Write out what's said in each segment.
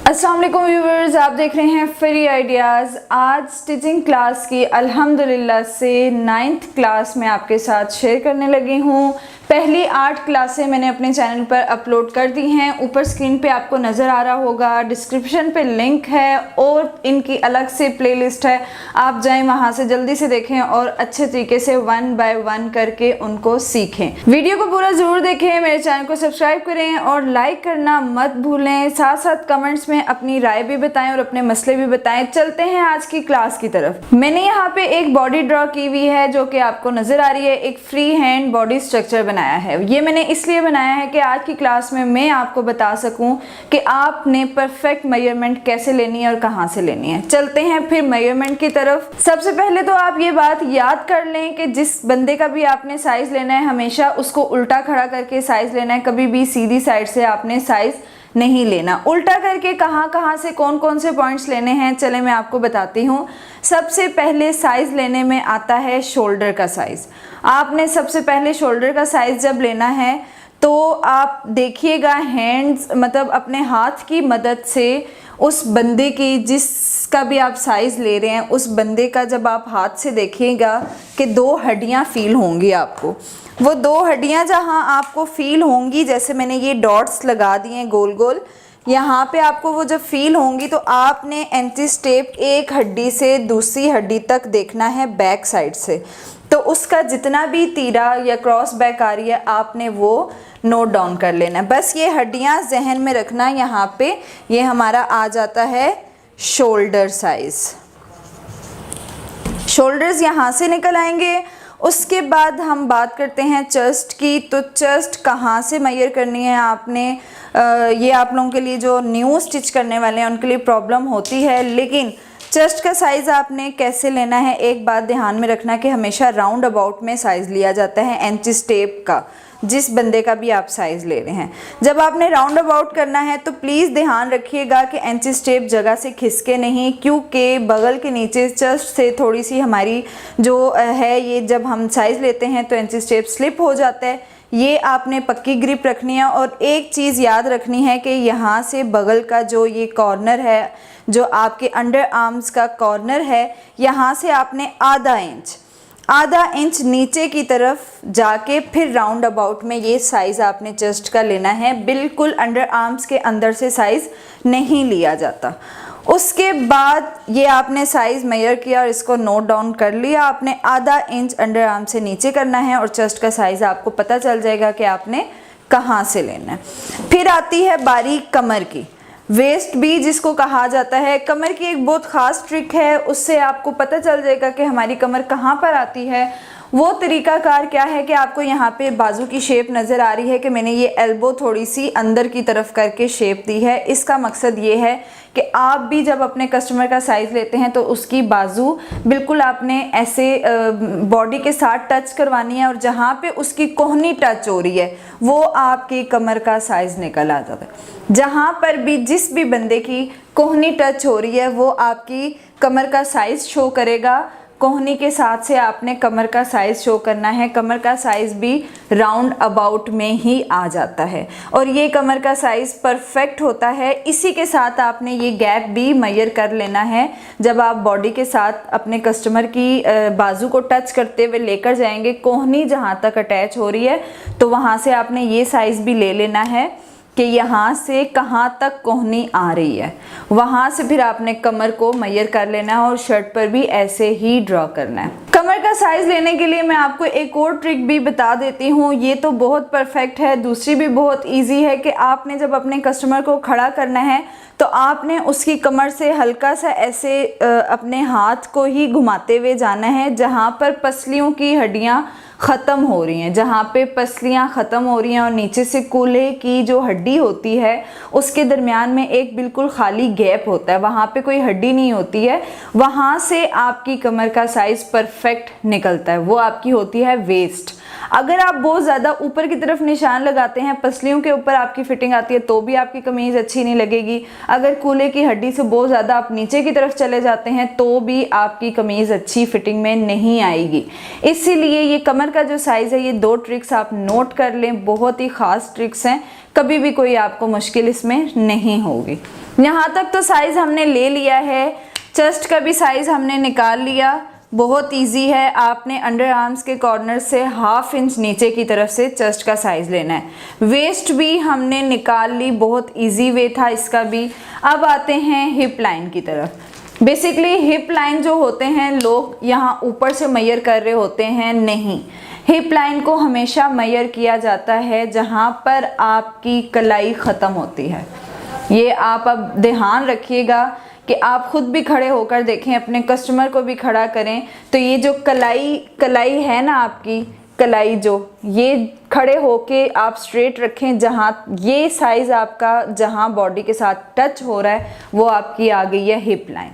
अस्सलाम वालेकुम व्यूवर्स, आप देख रहे हैं फ्री आइडियाज़। आज स्टिचिंग क्लास की अल्हम्दुलिल्लाह से 9th क्लास में आपके साथ शेयर करने लगी हूँ। पहली 8 क्लासें मैंने अपने चैनल पर अपलोड कर दी हैं। ऊपर स्क्रीन पे आपको नज़र आ रहा होगा, डिस्क्रिप्शन पे लिंक है और इनकी अलग से प्लेलिस्ट है। आप जाएं वहाँ से जल्दी से देखें और अच्छे तरीके से 1 बाय 1 करके उनको सीखें। वीडियो को पूरा ज़रूर देखें, मेरे चैनल को सब्सक्राइब करें और लाइक करना मत भूलें। साथ साथ कमेंट्स में अपनी राय भी बताएं और अपने मसले भी बताएं। चलते हैं आज की क्लास की तरफ। मैंने यहाँ पे एक बॉडी ड्रॉ की हुई है जो कि आपको नज़र आ रही है। एक फ्री हैंड बॉडी स्ट्रक्चर बनाया है। ये मैंने इसलिए बनाया है कि आज की क्लास में मैं आपको बता सकूं कि आपने परफेक्ट मेजरमेंट कैसे लेनी है और कहां से लेनी है। चलते हैं फिर मेजरमेंट की तरफ। सबसे पहले तो आप ये बात याद कर लें कि जिस बंदे का भी आपने साइज लेना है हमेशा उसको उल्टा खड़ा करके साइज लेना है। कभी भी सीधी साइड से आपने साइज नहीं लेना। उल्टा करके कहाँ से कौन कौन से पॉइंट्स लेने हैं, चले मैं आपको बताती हूँ। सबसे पहले साइज लेने में आता है शोल्डर का साइज। आपने सबसे पहले शोल्डर का साइज जब लेना है तो आप देखिएगा हैंड्स मतलब अपने हाथ की मदद से उस बंदे की जिसका भी आप साइज ले रहे हैं उस बंदे का जब आप हाथ से देखिएगा कि 2 हड्डियां फील होंगी आपको। वो 2 हड्डियां जहां आपको फील होंगी, जैसे मैंने ये डॉट्स लगा दिए हैं गोल गोल, यहाँ पे आपको वो जब फील होंगी तो आपने एंटी टेप एक हड्डी से दूसरी हड्डी तक देखना है बैक साइड से। तो उसका जितना भी तीरा या क्रॉस बैक आ रही है आपने वो नोट डाउन कर लेना है। बस ये हड्डियाँ जहन में रखना। यहाँ पे ये हमारा आ जाता है शोल्डर साइज। शोल्डर्स यहाँ से निकल आएंगे। उसके बाद हम बात करते हैं चेस्ट की। तो चेस्ट कहाँ से मेजर करनी है आपने, ये आप लोगों के लिए जो न्यू स्टिच करने वाले हैं उनके लिए प्रॉब्लम होती है, लेकिन चेस्ट का साइज़ आपने कैसे लेना है एक बात ध्यान में रखना कि हमेशा राउंड अबाउट में साइज़ लिया जाता है इंची टेप का, जिस बंदे का भी आप साइज़ ले रहे हैं। जब आपने राउंड अबाउट करना है तो प्लीज़ ध्यान रखिएगा कि इंची टेप जगह से खिसके नहीं, क्योंकि बगल के नीचे चेस्ट से थोड़ी सी हमारी जो है ये जब हम साइज़ लेते हैं तो इंची टेप स्लिप हो जाता है। ये आपने पक्की ग्रिप रखनी है। और एक चीज़ याद रखनी है कि यहाँ से बगल का जो ये कॉर्नर है, जो आपके अंडर आर्म्स का कॉर्नर है, यहाँ से आपने आधा इंच नीचे की तरफ जाके फिर राउंड अबाउट में ये साइज़ आपने चेस्ट का लेना है। बिल्कुल अंडर आर्म्स के अंदर से साइज़ नहीं लिया जाता। उसके बाद ये आपने साइज़ मेजर किया और इसको नोट डाउन कर लिया। आपने आधा इंच अंडर आर्म से नीचे करना है और चेस्ट का साइज़ आपको पता चल जाएगा कि आपने कहाँ से लेना है। फिर आती है बारीक कमर की, वेस्ट भी जिसको कहा जाता है। कमर की एक बहुत ख़ास ट्रिक है, उससे आपको पता चल जाएगा कि हमारी कमर कहाँ पर आती है। वो तरीकाकार क्या है कि आपको यहाँ पे बाजू की शेप नज़र आ रही है कि मैंने ये एल्बो थोड़ी सी अंदर की तरफ करके शेप दी है। इसका मकसद ये है कि आप भी जब अपने कस्टमर का साइज़ लेते हैं तो उसकी बाजू बिल्कुल आपने ऐसे बॉडी के साथ टच करवानी है और जहाँ पे उसकी कोहनी टच हो रही है वो आपकी कमर का साइज़ निकल आ जाता है। जहाँ पर भी जिस भी बंदे की कोहनी टच हो रही है वो आपकी कमर का साइज़ शो करेगा। कोहनी के साथ से आपने कमर का साइज़ शो करना है। कमर का साइज़ भी राउंड अबाउट में ही आ जाता है और ये कमर का साइज़ परफेक्ट होता है। इसी के साथ आपने ये गैप भी मेजर कर लेना है। जब आप बॉडी के साथ अपने कस्टमर की बाजू को टच करते हुए लेकर जाएंगे, कोहनी जहाँ तक अटैच हो रही है तो वहाँ से आपने ये साइज़ भी ले लेना है कि यहाँ से कहाँ तक कोहनी आ रही है। वहाँ से फिर आपने कमर को मेजर कर लेना है और शर्ट पर भी ऐसे ही ड्रॉ करना है। कमर का साइज़ लेने के लिए मैं आपको एक और ट्रिक भी बता देती हूँ। ये तो बहुत परफेक्ट है, दूसरी भी बहुत इजी है कि आपने जब अपने कस्टमर को खड़ा करना है तो आपने उसकी कमर से हल्का सा ऐसे अपने हाथ को ही घुमाते हुए जाना है जहाँ पर पसलियों की हड्डियाँ ख़त्म हो रही हैं, जहाँ पे पसलियाँ ख़त्म हो रही हैं और नीचे से कूल्हे की जो हड्डी होती है उसके दरमियान में एक बिल्कुल खाली गैप होता है, वहाँ पे कोई हड्डी नहीं होती है। वहाँ से आपकी कमर का साइज़ परफेक्ट निकलता है। वो आपकी होती है वेस्ट। अगर आप बहुत ज़्यादा ऊपर की तरफ निशान लगाते हैं, पसलियों के ऊपर आपकी फिटिंग आती है तो भी आपकी कमीज़ अच्छी नहीं लगेगी। अगर कूल्हे की हड्डी से बहुत ज़्यादा आप नीचे की तरफ चले जाते हैं तो भी आपकी कमीज़ अच्छी फिटिंग में नहीं आएगी। इसीलिए ये कमर का जो साइज़ है, ये 2 ट्रिक्स आप नोट कर लें, बहुत ही ख़ास ट्रिक्स हैं, कभी भी कोई आपको मुश्किल इसमें नहीं होगी। यहाँ तक तो साइज़ हमने ले लिया है, चेस्ट का भी साइज़ हमने निकाल लिया। बहुत इजी है, आपने अंडर आर्म्स के कॉर्नर से 1/2 इंच नीचे की तरफ से चेस्ट का साइज़ लेना है। वेस्ट भी हमने निकाल ली, बहुत इजी वे था इसका भी। अब आते हैं हिप लाइन की तरफ। बेसिकली हिप लाइन जो होते हैं, लोग यहाँ ऊपर से मेजर कर रहे होते हैं, नहीं, हिप लाइन को हमेशा मेजर किया जाता है जहाँ पर आपकी कलाई ख़त्म होती है। ये आप अब ध्यान रखिएगा कि आप खुद भी खड़े होकर देखें, अपने कस्टमर को भी खड़ा करें, तो ये जो कलाई है ना आपकी कलाई, जो ये खड़े होके आप स्ट्रेट रखें, जहाँ ये साइज़ आपका जहाँ बॉडी के साथ टच हो रहा है वो आपकी आ गई है हिप लाइन।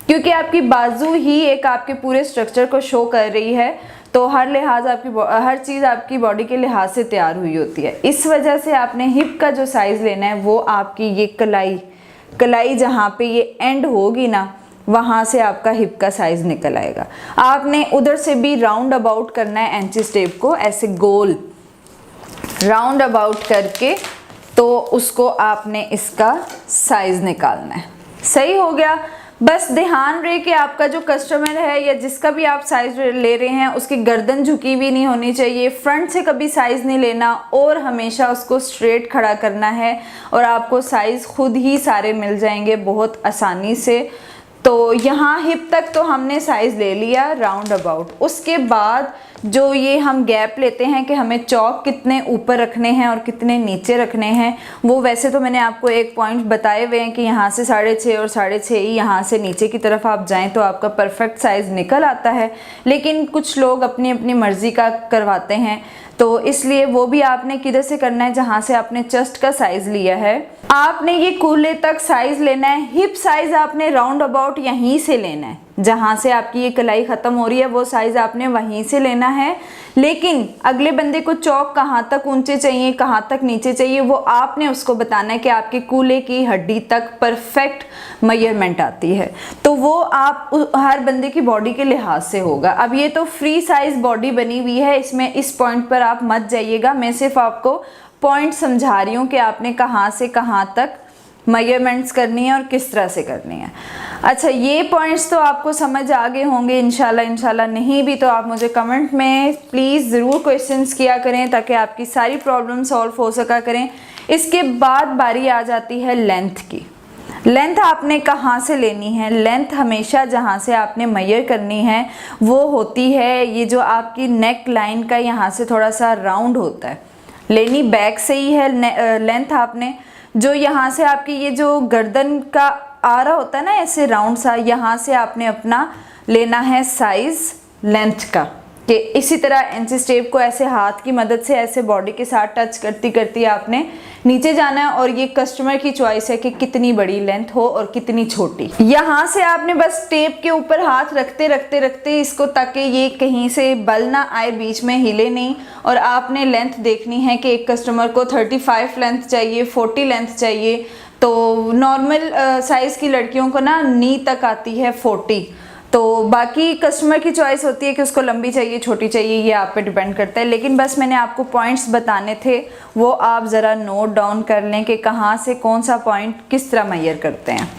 क्योंकि आपकी बाजू ही एक आपके पूरे स्ट्रक्चर को शो कर रही है, तो हर चीज़ आपकी बॉडी के लिहाज से तैयार हुई होती है। इस वजह से आपने हिप का जो साइज़ लेना है वो आपकी ये कलाई जहाँ पे ये एंड होगी ना, वहाँ से आपका हिप का साइज़ निकल आएगा। आपने उधर से भी राउंड अबाउट करना है एंचिस टेप को, ऐसे गोल राउंड अबाउट करके, तो उसको आपने इसका साइज़ निकालना है। सही हो गया। बस ध्यान रहे कि आपका जो कस्टमर है या जिसका भी आप साइज़ ले रहे हैं, उसकी गर्दन झुकी हुई नहीं होनी चाहिए, फ्रंट से कभी साइज़ नहीं लेना, और हमेशा उसको स्ट्रेट खड़ा करना है, और आपको साइज़ खुद ही सारे मिल जाएंगे बहुत आसानी से। तो यहाँ हिप तक तो हमने साइज़ ले लिया राउंड अबाउट। उसके बाद जो ये हम गैप लेते हैं कि हमें चौक कितने ऊपर रखने हैं और कितने नीचे रखने हैं, वो वैसे तो मैंने आपको एक पॉइंट बताए हुए हैं कि यहाँ से 6.5 और 6.5 ही यहाँ से नीचे की तरफ आप जाएं तो आपका परफेक्ट साइज़ निकल आता है। लेकिन कुछ लोग अपनी अपनी मर्ज़ी का करवाते हैं, तो इसलिए वो भी आपने किधर से करना है, जहाँ से आपने चेस्ट का साइज़ लिया है आपने ये कूल्हे तक साइज़ लेना है। हिप साइज़ आपने राउंड अबाउट यहीं से लेना है, जहाँ से आपकी ये कलाई ख़त्म हो रही है वो साइज़ आपने वहीं से लेना है। लेकिन अगले बंदे को चौक कहाँ तक ऊंचे चाहिए, कहाँ तक नीचे चाहिए, वो आपने उसको बताना है कि आपके कूल्हे की हड्डी तक परफेक्ट मेजरमेंट आती है। तो वो आप हर बंदे की बॉडी के लिहाज से होगा। अब ये तो फ्री साइज़ बॉडी बनी हुई है, इसमें इस पॉइंट पर आप मत जाइएगा, मैं सिर्फ आपको पॉइंट समझा रही हूँ कि आपने कहाँ से कहाँ तक मेजरमेंट्स करनी है और किस तरह से करनी है। अच्छा, ये पॉइंट्स तो आपको समझ आ गए होंगे इंशाल्लाह। नहीं भी तो आप मुझे कमेंट में प्लीज़ ज़रूर क्वेश्चंस किया करें, ताकि आपकी सारी प्रॉब्लम सॉल्व हो सका करें। इसके बाद बारी आ जाती है लेंथ की। लेंथ आपने कहाँ से लेनी है? लेंथ हमेशा जहाँ से आपने मेजर करनी है वो होती है ये जो आपकी नेक लाइन का यहाँ से थोड़ा सा राउंड होता है, लेनी बैक से ही है लेंथ आपने। जो यहाँ से आपकी ये जो गर्दन का आ रहा होता है ना ऐसे राउंड सा, यहाँ से आपने अपना लेना है साइज़ लेंथ का, कि इसी तरह इंचिस टेप को ऐसे हाथ की मदद से ऐसे बॉडी के साथ टच करती करती आपने नीचे जाना है। और ये कस्टमर की चॉइस है कि कितनी बड़ी लेंथ हो और कितनी छोटी। यहाँ से आपने बस टेप के ऊपर हाथ रखते रखते रखते इसको, ताकि ये कहीं से बल ना आए, बीच में हिले नहीं। और आपने लेंथ देखनी है कि एक कस्टमर को 35 लेंथ चाहिए, 40 लेंथ चाहिए। तो नॉर्मल साइज़ की लड़कियों को ना नी तक आती है 40, तो बाकी कस्टमर की चॉइस होती है कि उसको लंबी चाहिए छोटी चाहिए, ये आप पे डिपेंड करता है। लेकिन बस मैंने आपको पॉइंट्स बताने थे, वो आप ज़रा नोट डाउन कर लें कि कहाँ से कौन सा पॉइंट किस तरह मेजर करते हैं।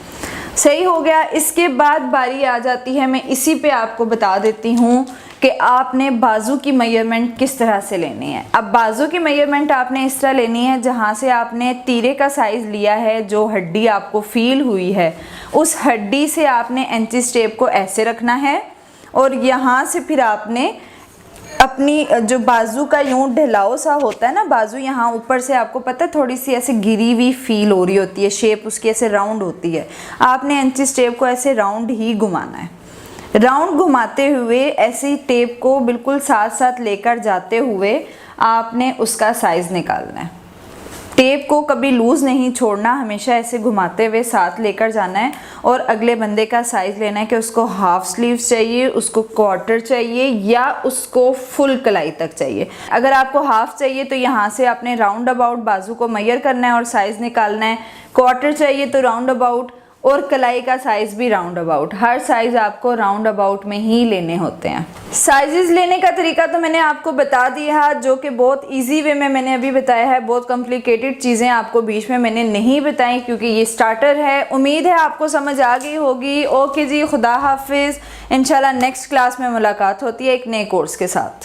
सही हो गया। इसके बाद बारी आ जाती है, मैं इसी पे आपको बता देती हूँ कि आपने बाजू की मेजरमेंट किस तरह से लेनी है। अब बाजू की मेजरमेंट आपने इस तरह लेनी है, जहाँ से आपने तीरे का साइज़ लिया है, जो हड्डी आपको फील हुई है, उस हड्डी से आपने इंचिस टेप को ऐसे रखना है। और यहाँ से फिर आपने अपनी जो बाजू का यूं ढलाव सा होता है ना, बाजू यहाँ ऊपर से आपको पता है थोड़ी सी ऐसे गिरी हुई फील हो रही होती है, शेप उसकी ऐसे राउंड होती है। आपने इंचिस टेप को ऐसे राउंड ही घुमाना है। राउंड घुमाते हुए ऐसी टेप को बिल्कुल साथ साथ लेकर जाते हुए आपने उसका साइज़ निकालना है। टेप को कभी लूज़ नहीं छोड़ना, हमेशा ऐसे घुमाते हुए साथ लेकर जाना है। और अगले बंदे का साइज़ लेना है कि उसको हाफ स्लीव्स चाहिए, उसको क्वार्टर चाहिए, या उसको फुल कलाई तक चाहिए। अगर आपको हाफ चाहिए तो यहाँ से आपने राउंड अबाउट बाजू को मेजर करना है और साइज़ निकालना है। क्वार्टर चाहिए तो राउंड अबाउट, और कलाई का साइज़ भी राउंड अबाउट, हर साइज़ आपको राउंड अबाउट में ही लेने होते हैं। साइजेस लेने का तरीका तो मैंने आपको बता दिया, जो कि बहुत इजी वे में मैंने अभी बताया है। बहुत कॉम्प्लिकेटेड चीज़ें आपको बीच में मैंने नहीं बताई क्योंकि ये स्टार्टर है। उम्मीद है आपको समझ आ गई होगी। ओके जी, खुदा हाफिज़। इंशाल्लाह नेक्स्ट क्लास में मुलाकात होती है एक नए कोर्स के साथ।